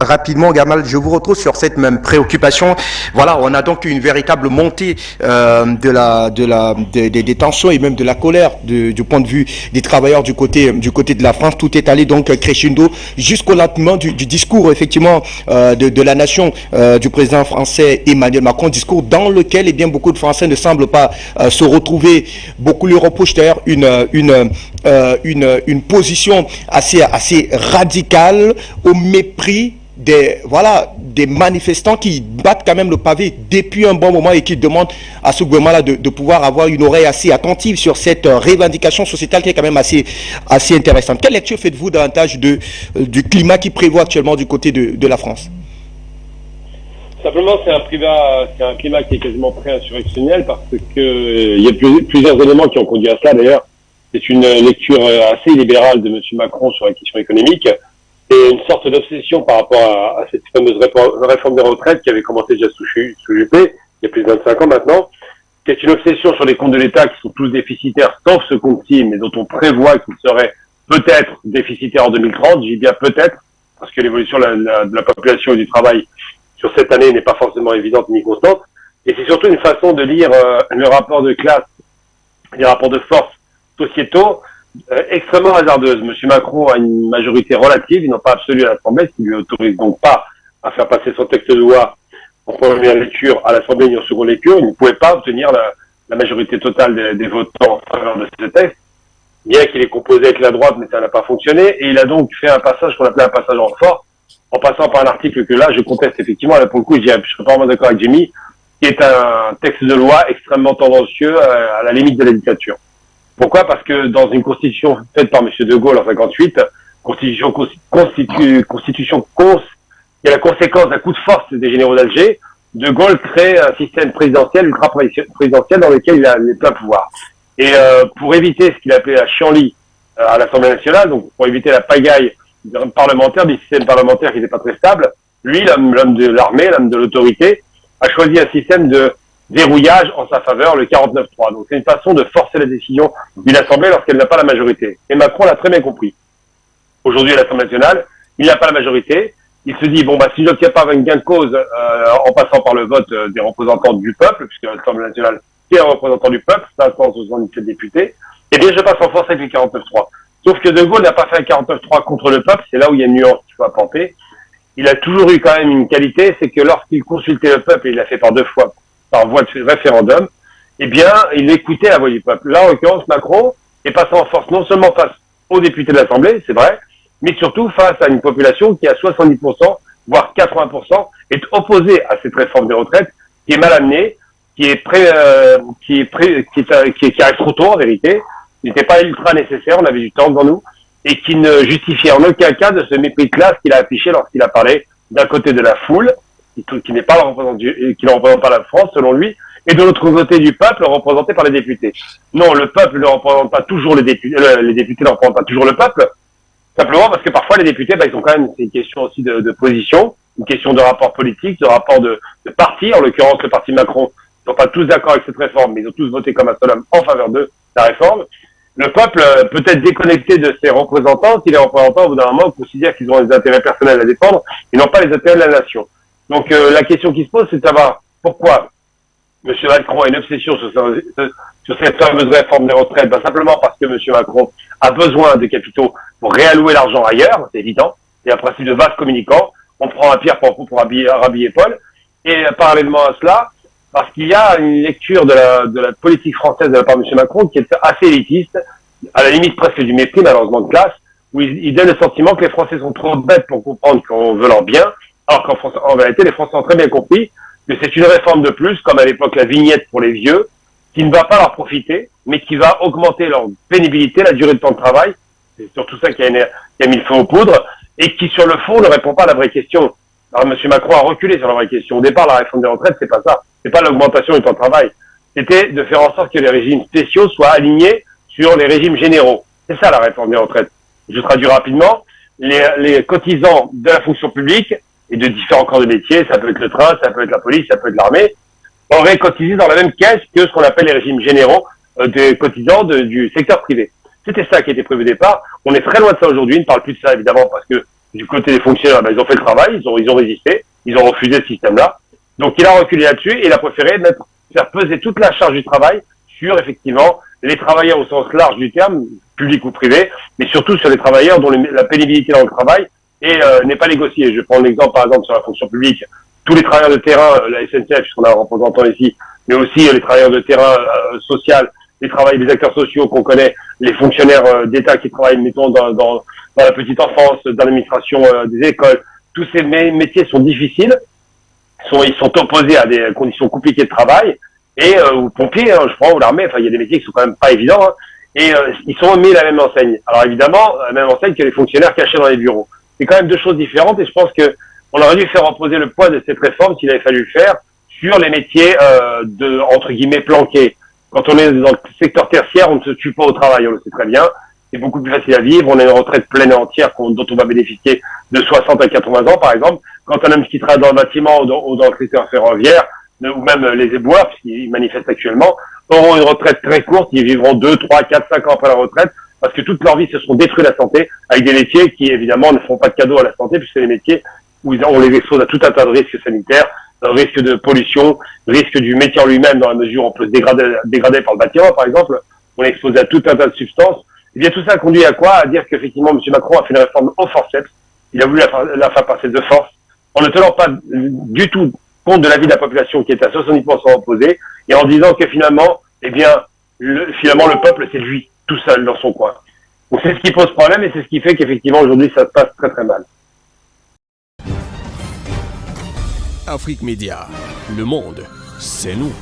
rapidement, Gamal, je vous retrouve sur cette même préoccupation. Voilà, on a donc une véritable montée des tensions et même de la colère du point de vue des travailleurs du côté de la France. Tout est allé donc crescendo jusqu'au lendemain du discours effectivement de la nation du président français Emmanuel Macron, discours dans lequel eh bien beaucoup de Français ne semblent pas se retrouver. Beaucoup lui reprochent d'ailleurs une position assez radicale au mépris des manifestants qui battent quand même le pavé depuis un bon moment et qui demandent à ce gouvernement-là de pouvoir avoir une oreille assez attentive sur cette revendication sociétale qui est quand même assez intéressante. Quelle lecture faites-vous davantage du climat qui prévoit actuellement du côté de la France? Simplement, c'est un climat qui est quasiment pré-insurrectionnel parce que il y a plusieurs éléments qui ont conduit à cela. D'ailleurs, c'est une lecture assez libérale de M. Macron sur la question économique. Et une sorte d'obsession par rapport à cette fameuse réforme des retraites qui avait commencé déjà sous Juppé, il y a plus de 25 ans maintenant, qui est une obsession sur les comptes de l'État qui sont tous déficitaires, sauf ce compte-ci, mais dont on prévoit qu'ils seraient peut-être déficitaires en 2030. J'y dis bien peut-être, parce que l'évolution de la population et du travail sur cette année n'est pas forcément évidente ni constante. Et c'est surtout une façon de lire le rapport de classe, les rapports de force sociétaux, extrêmement hasardeuse. Monsieur Macron a une majorité relative, non pas absolue à l'Assemblée, ce qui lui autorise donc pas à faire passer son texte de loi en première lecture à l'Assemblée ni en seconde lecture. Il ne pouvait pas obtenir la majorité totale des votants en faveur de ce texte, bien qu'il ait composé avec la droite, mais ça n'a pas fonctionné. Et il a donc fait un passage qu'on appelait un passage en force, en passant par un article que là, je conteste effectivement. Là, pour le coup, je suis pas vraiment d'accord avec Jimmy, qui est un texte de loi extrêmement tendancieux à la limite de la dictature. Pourquoi? Parce que dans une constitution faite par M. De Gaulle en 58, constitution qui est la conséquence d'un coup de force des généraux d'Alger, De Gaulle crée un système présidentiel, ultra-présidentiel, dans lequel il a les pleins pouvoirs. Et pour éviter ce qu'il appelait la chienlit à l'Assemblée nationale, donc pour éviter la pagaille parlementaire, des systèmes parlementaires qui n'étaient pas très stables, lui, l'homme de l'armée, l'homme de l'autorité, a choisi un système de verrouillage en sa faveur, le 49-3. Donc c'est une façon de forcer la décision d'une Assemblée lorsqu'elle n'a pas la majorité. Et Macron l'a très bien compris. Aujourd'hui, à l'Assemblée nationale, il n'a pas la majorité. Il se dit, bon, bah, si j'obtiens pas un gain de cause en passant par le vote des représentants du peuple, puisque l'Assemblée nationale est un représentant du peuple, 577 députés, eh bien, je passe en force avec le 49-3. Sauf que De Gaulle n'a pas fait un 49-3 contre le peuple, c'est là où il y a une nuance qu'il faut apporter. Il a toujours eu quand même une qualité, c'est que lorsqu'il consultait le peuple, et il l'a fait par 2 fois, par voie de référendum, eh bien, il écoutait la voix du peuple. Là, en l'occurrence, Macron est passé en force non seulement face aux députés de l'Assemblée, c'est vrai, mais surtout face à une population qui à 70%, voire 80%, est opposée à cette réforme des retraites, qui est mal amenée, qui arrive trop tôt, en vérité, qui n'était pas ultra nécessaire, on avait du temps devant nous, et qui ne justifiait en aucun cas de ce mépris de classe qu'il a affiché lorsqu'il a parlé d'un côté de la foule, qui n'est pas qui ne représente pas la France, selon lui, et de l'autre côté du peuple, représenté par les députés. Non, le peuple ne représente pas toujours les députés ne représentent pas toujours le peuple, simplement parce que parfois les députés, ils ont quand même, c'est une question aussi de position, une question de rapport politique, de rapport de parti, en l'occurrence le parti Macron, ils ne sont pas tous d'accord avec cette réforme, mais ils ont tous voté comme un seul homme en faveur de la réforme. Le peuple peut être déconnecté de ses représentants si les représentants, au bout d'un moment, considèrent qu'ils ont des intérêts personnels à défendre et non pas les intérêts de la nation. Donc la question qui se pose, c'est de savoir pourquoi M. Macron a une obsession sur cette fameuse réforme des retraites. Simplement parce que M. Macron a besoin de capitaux pour réallouer l'argent ailleurs, c'est évident. C'est un principe de vase communicant. On prend un pierre pour rhabiller Paul. Et parallèlement à cela, parce qu'il y a une lecture de la politique française de la part de M. Macron qui est assez élitiste, à la limite presque du mépris, malheureusement, de classe, où il donne le sentiment que les Français sont trop bêtes pour comprendre qu'on veut leur bien, alors qu'en vérité, les Français ont très bien compris que c'est une réforme de plus, comme à l'époque la vignette pour les vieux, qui ne va pas leur profiter, mais qui va augmenter leur pénibilité, la durée de temps de travail. C'est surtout ça qui a mis le feu aux poudres, et qui, sur le fond, ne répond pas à la vraie question. Alors, M. Macron a reculé sur la vraie question. Au départ, la réforme des retraites, c'est pas ça. C'est pas l'augmentation du temps de travail. C'était de faire en sorte que les régimes spéciaux soient alignés sur les régimes généraux. C'est ça, la réforme des retraites. Je traduis rapidement. Les cotisants de la fonction publique et de différents corps de métier, ça peut être le train, ça peut être la police, ça peut être l'armée, auraient cotisé dans la même caisse que ce qu'on appelle les régimes généraux des cotisants du secteur privé. C'était ça qui était prévu au départ. On est très loin de ça aujourd'hui. On ne parle plus de ça, évidemment, parce que Du côté des fonctionnaires, ils ont fait le travail, ils ont résisté, ils ont refusé ce système-là. Donc il a reculé là-dessus et il a préféré faire peser toute la charge du travail sur effectivement les travailleurs au sens large du terme, public ou privé, mais surtout sur les travailleurs dont la pénibilité dans le travail n'est pas négociée. Je prends l'exemple par exemple sur la fonction publique, tous les travailleurs de terrain, la SNCF, puisqu'on a un représentant ici, mais aussi les travailleurs de terrain social, les acteurs sociaux qu'on connaît, les fonctionnaires d'État qui travaillent, mettons, dans la petite enfance, dans l'administration des écoles. Tous ces métiers sont difficiles, ils sont opposés à des conditions compliquées de travail, et ou pompiers, je crois, ou l'armée, enfin il y a des métiers qui sont quand même pas évidents, et ils sont mis à la même enseigne. Alors évidemment, la même enseigne que les fonctionnaires cachés dans les bureaux. C'est quand même deux choses différentes, et je pense que on aurait dû faire reposer le poids de cette réforme, s'il avait fallu le faire, sur les métiers entre guillemets planqués. Quand on est dans le secteur tertiaire, on ne se tue pas au travail, on le sait très bien. C'est beaucoup plus facile à vivre. On a une retraite pleine et entière dont on va bénéficier de 60 à 80 ans, par exemple. Quand un homme qui travaille dans le bâtiment ou dans le secteur ferroviaire, ou même les éboueurs, puisqu'ils manifestent actuellement, auront une retraite très courte. Ils vivront 2, 3, 4, 5 ans après la retraite, parce que toute leur vie se seront détruits la santé, avec des métiers qui, évidemment, ne font pas de cadeau à la santé, puisque c'est des métiers où on les expose à tout un tas de risques sanitaires, risque de pollution, risque du métier en lui-même, dans la mesure où on peut se dégrader par le bâtiment, par exemple. On est exposé à tout un tas de substances. Et bien, tout ça conduit à quoi? À dire qu'effectivement, M. Macron a fait une réforme au forceps. Il a voulu la faire passer de force, en ne tenant pas du tout compte de l'avis de la population qui est à 70% opposée, et en disant que finalement, le peuple, c'est lui, tout seul, dans son coin. Donc c'est ce qui pose problème, et c'est ce qui fait qu'effectivement, aujourd'hui, ça se passe très très mal. Afrique Média, le monde, c'est nous.